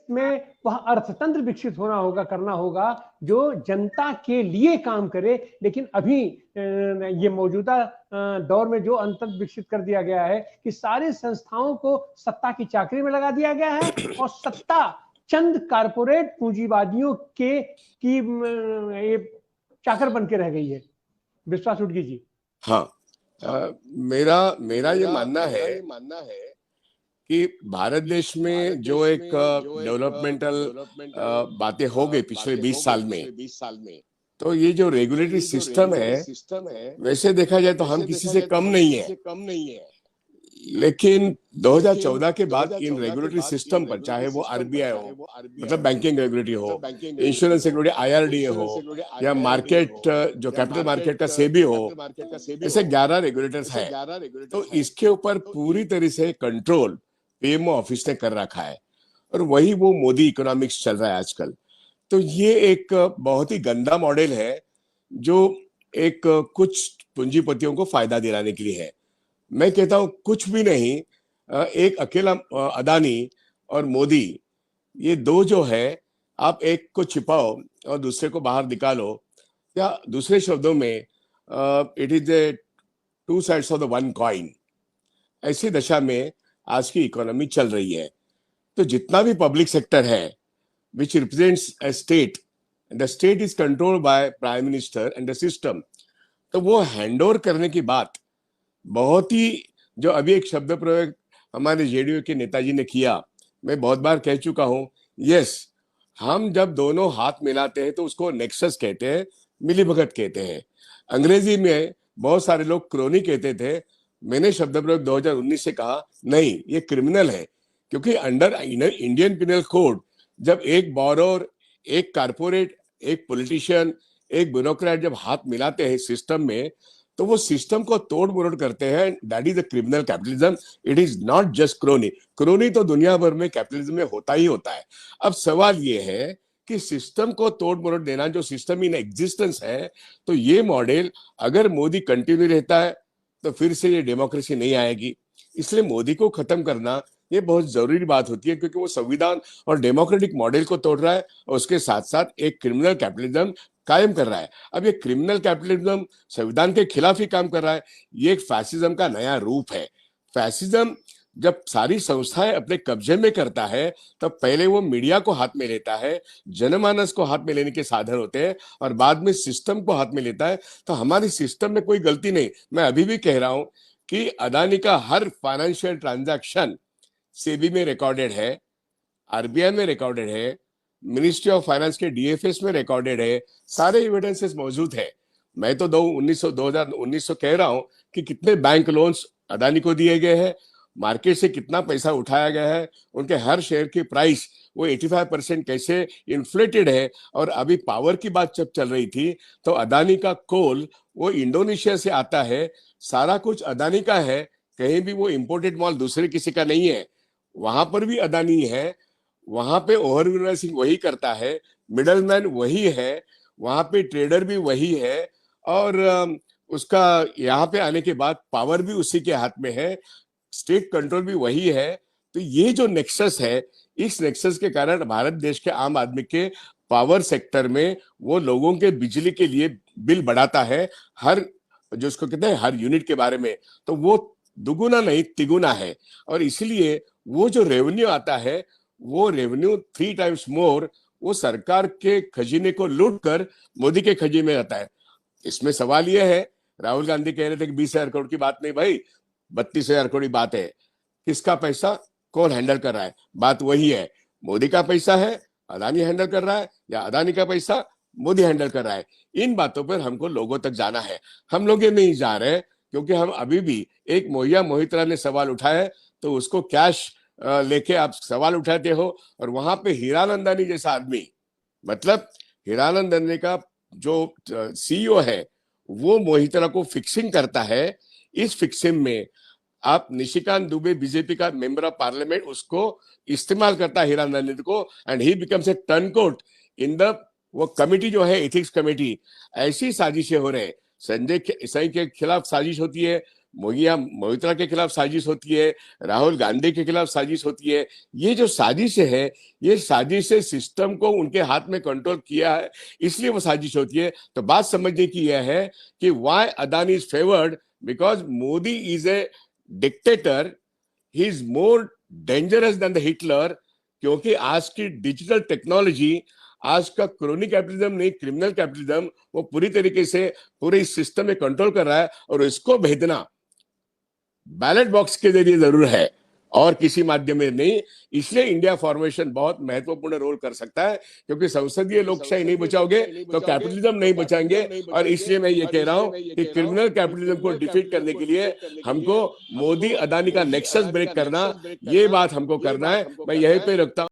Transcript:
में वह अर्थतंत्र विकसित होना होगा, करना होगा जो जनता के लिए काम करे। लेकिन अभी ये मौजूदा दौर में जो अंतर विकसित कर दिया गया है कि सारे संस्थाओं को सत्ता की चाकरी में लगा दिया गया है और सत्ता चंद कारपोरेट पूंजीवादियों के की ये चाकर बन के रह गई है। विश्वास उटगी जी। हाँ, मेरा मेरा ये मानना है कि भारत देश में जो एक डेवलपमेंटल बातें हो गई पिछले 20 साल में, तो ये जो रेगुलेटरी सिस्टम है, वैसे देखा जाए तो हम किसी से कम नहीं है। लेकिन 2014 के बाद इन रेगुलेटरी सिस्टम पर, चाहे वो आरबीआई हो, मतलब बैंकिंग रेगुलेटरी हो, इंश्योरेंस रेगुलेटरी आईआरडीए हो, या मार्केट जो कैपिटल मार्केट का सेबी हो, ऐसे 11 रेगुलेटर्स हैं। तो इसके ऊपर पूरी तरह से कंट्रोल पीएमओ ऑफिस ने कर रखा है और वही वो मोदी इकोनॉमिक्स चल रहा है आजकल। तो ये एक बहुत ही गंदा मॉडल है जो एक कुछ पूंजीपतियों को फायदा दिलाने के लिए है। मैं कहता हूं कुछ भी नहीं, एक अकेला अदानी और मोदी, ये दो जो है, आप एक को छिपाओ और दूसरे को बाहर निकालो, या दूसरे शब्दों में it is a two sides of the one coin. ऐसी दशा में आज की इकोनॉमी चल रही है। तो जितना भी पब्लिक सेक्टर है which represents a state, and the state is controlled by prime minister and the system, तो वो हैंडओवर करने की बात बहुत ही, जो अभी एक शब्द प्रयोग हमारे जेडीयू के नेताजी ने किया, मैं बहुत बार कह चुका हूं, यस, हम जब दोनों हाथ मिलाते हैं तो उसको नेक्सस कहते हैं, मिलीभगत कहते हैं। अंग्रेजी में बहुत सारे लोग क्रोनी कहते थे, मैंने शब्द प्रयोग 2019 से कहा नहीं, ये क्रिमिनल है, क्योंकि अंडर इंडियन पिनल कोड जब एक बोरोर, एक कारपोरेट, एक पॉलिटिशियन, एक ब्यूरोक्रेट जब हाथ मिलाते हैं सिस्टम में, तो वो सिस्टम को तोड़ मरोड़ करते हैं। That is the criminal capitalism, it is not just crony. Crony तो दुनिया भर में कैपिटलिज्म में होता ही होता है। अब सवाल ये है कि सिस्टम को तोड़ मरोड़ देना, जो सिस्टम इन एग्जिस्टेंस है, तो ये मॉडल अगर मोदी कंटिन्यू रहता है तो फिर से ये डेमोक्रेसी नहीं आएगी। इसलिए मोदी को खत्म करना ये बहुत जरूरी बात होती है, क्योंकि वो संविधान और डेमोक्रेटिक मॉडल को तोड़ रहा है और उसके साथ साथ एक क्रिमिनल कैपिटलिज्म कायम कर रहा है। अब ये क्रिमिनल कैपिटलिज्म संविधान के खिलाफ ही काम कर रहा है। ये एक फैसिज्म का नया रूप है। फैसिज्म जब सारी संस्थाएं अपने कब्जे में करता है, तब पहले वो मीडिया को हाथ में लेता है, जनमानस को हाथ में लेने के साधन होते हैं, और बाद में सिस्टम को हाथ में लेता है। तो हमारी सिस्टम में कोई गलती नहीं। मैं अभी भी कह रहा हूं कि अदानी का हर फाइनेंशियल ट्रांजैक्शन सेबी में रिकॉर्डेड है, आरबीआई में रिकॉर्डेड है, मिनिस्ट्री ऑफ फाइनेंस के डीएफएस में रिकॉर्डेड है, सारे एविडेंसेस मौजूद है। मैं तो 2019 कह रहा हूं कि कितने बैंक लोन्स अदानी को दिए गए हैं, मार्केट से कितना पैसा उठाया गया है, उनके हर शेयर की प्राइस वो 85% कैसे इन्फ्लेटेड है। और अभी पावर की बात जब चल रही थी, तो अदानी का कोल वो इंडोनेशिया से आता है, सारा कुछ अदानी का है, कहीं भी वो इंपोर्टेड माल दूसरे किसी का नहीं है। वहां पर भी अदानी है, वहां पे ओवर सिंह वही करता है, मिडलमैन वही है, वहां पे ट्रेडर भी वही है, और उसका यहाँ पे आने के बाद पावर भी उसी के हाथ में है, स्टेट कंट्रोल भी वही है। तो ये जो नेक्सस है, इस नेक्सस के कारण भारत देश के आम आदमी के पावर सेक्टर में वो लोगों के बिजली के लिए बिल बढ़ाता है, हर जो उसको कहते हैं हर यूनिट के बारे में, तो वो दुगुना नहीं तिगुना है। और इसलिए वो जो रेवेन्यू आता है, वो रेवेन्यू 3 टाइम्स मोर वो सरकार के खजीने को लूट कर मोदी के खजीने में आता है। इसमें सवाल यह है, राहुल गांधी कह रहे थे कि 20,000 करोड़ की बात नहीं भाई, 32,000 करोड़ की बात है। किसका पैसा कौन हैंडल कर रहा है? बात वही है, मोदी का पैसा है अदानी हैंडल कर रहा है, या अदानी का पैसा मोदी हैंडल कर रहा है? इन बातों पर हमको लोगों तक जाना है। हम लोग ये नहीं जा रहे, क्योंकि हम अभी भी, एक मोहिया मोहित्रा ने सवाल उठाया है तो उसको कैश लेके आप सवाल उठाते हो, और वहां पे हीरानंदानी जैसा आदमी, मतलब हीरानंदानी का जो सीईओ है, वो मोहित्रा को फिक्सिंग करता है। इस फिक्सिंग में आप निशिकांत दुबे, बीजेपी का मेंबर ऑफ पार्लियामेंट, उसको इस्तेमाल करता है हीरानंदानी को, and he becomes a turncoat in the वो कमिटी जो है एथिक्स कमेटी। ऐसी साजिशें हो रहे हैं, संजय सिंह के खिलाफ साजिश होती है, मोहित्रा के खिलाफ साजिश होती है, राहुल गांधी के खिलाफ साजिश होती है। ये जो साजिश है, ये साजिश से सिस्टम को उनके हाथ में कंट्रोल किया है, इसलिए वो साजिश होती है। तो बात समझने की यह है कि why Adani is favoured, because Modi is a dictator, he is more dangerous than the Hitler. क्योंकि आज की डिजिटल टेक्नोलॉजी, आज का क्रोनी कैपिटलिज्म नहीं, क्रिमिनल कैपिटलिज्म, वो पूरी तरीके से पूरे इस सिस्टम में कंट्रोल कर रहा है, और इसको भेदना बैलेट बॉक्स के जरिए जरूर है और किसी माध्यम में नहीं। इसलिए इंडिया फॉर्मेशन बहुत महत्वपूर्ण रोल कर सकता है, क्योंकि संसदीय लोकशाही नहीं बचाओगे तो कैपिटलिज्म नहीं बचाएंगे। और इसलिए मैं ये कह रहा हूं कि क्रिमिनल कैपिटलिज्म को डिफीट करने के लिए हमको मोदी अदानी का नेक्सस ब्रेक करना, ये बात हमको करना है। मैं यहीं पे रखता हूं।